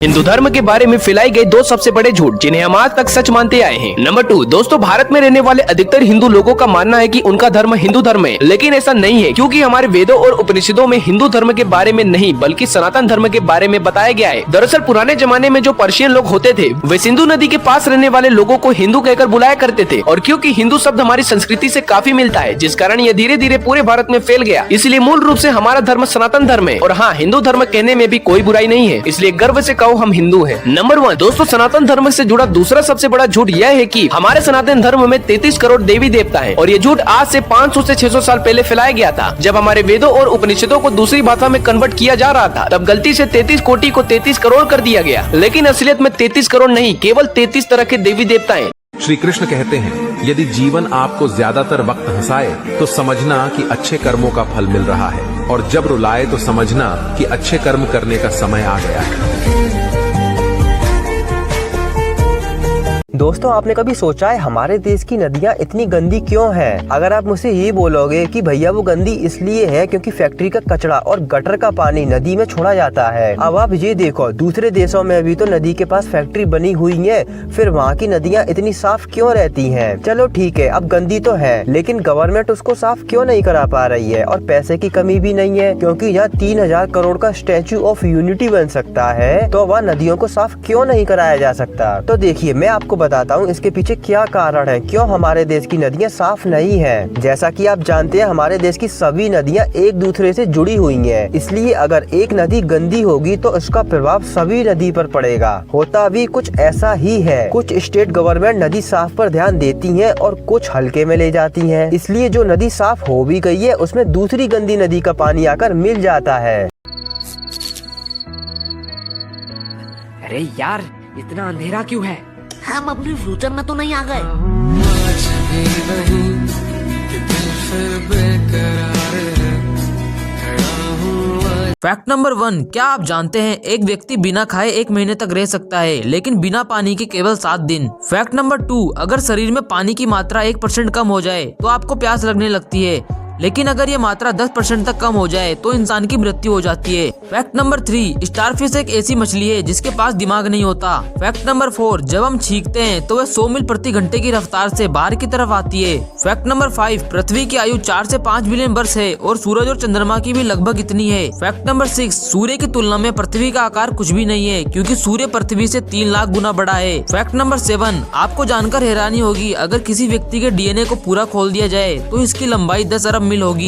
हिंदू धर्म के बारे में फैलाई गई दो सबसे बड़े झूठ जिन्हें हम आज तक सच मानते आए हैं। नंबर 2, दोस्तों भारत में रहने वाले अधिकतर हिंदू लोगों का मानना है कि उनका धर्म हिंदू धर्म है, लेकिन ऐसा नहीं है क्योंकि हमारे वेदों और उपनिषदों में हिंदू धर्म के बारे में नहीं बल्कि सनातन धर्म के बारे में बताया गया है। दरअसल पुराने जमाने में जो पर्शियन लोग होते थे वे सिंधु नदी के पास रहने वाले लोगों को हिंदू कहकर बुलाया करते थे, और क्योंकि हिंदू शब्द हमारी संस्कृति से काफी मिलता है जिस कारण ये धीरे धीरे पूरे भारत में फैल गया। इसलिए मूल रूप से हमारा धर्म सनातन धर्म है, और हाँ हिंदू धर्म कहने में भी कोई बुराई नहीं है, इसलिए गर्व से कहो हम हिंदू हैं। नंबर 1, दोस्तों सनातन धर्म से जुड़ा दूसरा सबसे बड़ा झूठ यह है कि हमारे सनातन धर्म में 33 करोड़ देवी देवता हैं, और ये झूठ आज से 500 से 600 साल पहले फैलाया गया था। जब हमारे वेदों और उपनिषदों को दूसरी भाषा में कन्वर्ट किया जा रहा था तब गलती से 33 कोटि को 33 करोड़ कर दिया गया, लेकिन असलियत में 33 करोड़ नहीं केवल 33 तरह के देवी देवता हैं। श्री कृष्ण कहते हैं, यदि जीवन आपको ज्यादातर वक्त हंसाए तो समझना कि अच्छे कर्मों का फल मिल रहा है, और जब रुलाए तो समझना कि अच्छे कर्म करने का समय आ गया है। दोस्तों आपने कभी सोचा है हमारे देश की नदियाँ इतनी गंदी क्यों हैं? अगर आप मुझसे ये बोलोगे कि भैया वो गंदी इसलिए है क्योंकि फैक्ट्री का कचरा और गटर का पानी नदी में छोड़ा जाता है। अब आप ये देखो दूसरे देशों में भी तो नदी के पास फैक्ट्री बनी हुई है, फिर वहाँ की नदियाँ इतनी साफ क्यों रहती हैं? चलो ठीक है अब गंदी तो है, लेकिन गवर्नमेंट उसको साफ क्यों नहीं करा पा रही है? और पैसे की कमी भी नहीं है क्योंकि यहाँ 3000 करोड़ का स्टैचू ऑफ यूनिटी बन सकता है, तो वह नदियों को साफ क्यों नहीं कराया जा सकता? तो देखिए मैं आपको बताता हूँ इसके पीछे क्या कारण है, क्यों हमारे देश की नदियाँ साफ नहीं है। जैसा कि आप जानते हैं हमारे देश की सभी नदियाँ एक दूसरे से जुड़ी हुई हैं, इसलिए अगर एक नदी गंदी होगी तो उसका प्रभाव सभी नदी पर पड़ेगा। होता भी कुछ ऐसा ही है, कुछ स्टेट गवर्नमेंट नदी साफ पर ध्यान देती है और कुछ हल्के में ले जाती है, इसलिए जो नदी साफ हो भी गई है उसमें दूसरी गंदी नदी का पानी आकर मिल जाता है। अरे यार इतना अंधेरा क्यों है? हम अपने फ्यूचर में तो नहीं आ गए? फैक्ट नंबर 1, क्या आप जानते हैं एक व्यक्ति बिना खाए 1 महीने तक रह सकता है, लेकिन बिना पानी के केवल 7 दिन। फैक्ट नंबर 2, अगर शरीर में पानी की मात्रा 1% कम हो जाए तो आपको प्यास लगने लगती है, लेकिन अगर ये मात्रा 10% तक कम हो जाए तो इंसान की मृत्यु हो जाती है। फैक्ट नंबर 3, स्टारफिश एक ऐसी मछली है जिसके पास दिमाग नहीं होता। फैक्ट नंबर 4, जब हम छींकते हैं तो वह 100 मील प्रति घंटे की रफ्तार से बाहर की तरफ आती है। फैक्ट नंबर 5, पृथ्वी की आयु 4 से 5 बिलियन वर्ष है और सूरज और चंद्रमा की भी लगभग इतनी है। फैक्ट नंबर 6, सूर्य की तुलना में पृथ्वी का आकार कुछ भी नहीं है क्योंकि सूर्य पृथ्वी से 3 लाख गुना बड़ा है। फैक्ट नंबर 7, आपको जानकर हैरानी होगी अगर किसी व्यक्ति के DNA को पूरा खोल दिया जाए तो इसकी लंबाई 10 अरब मील होगी।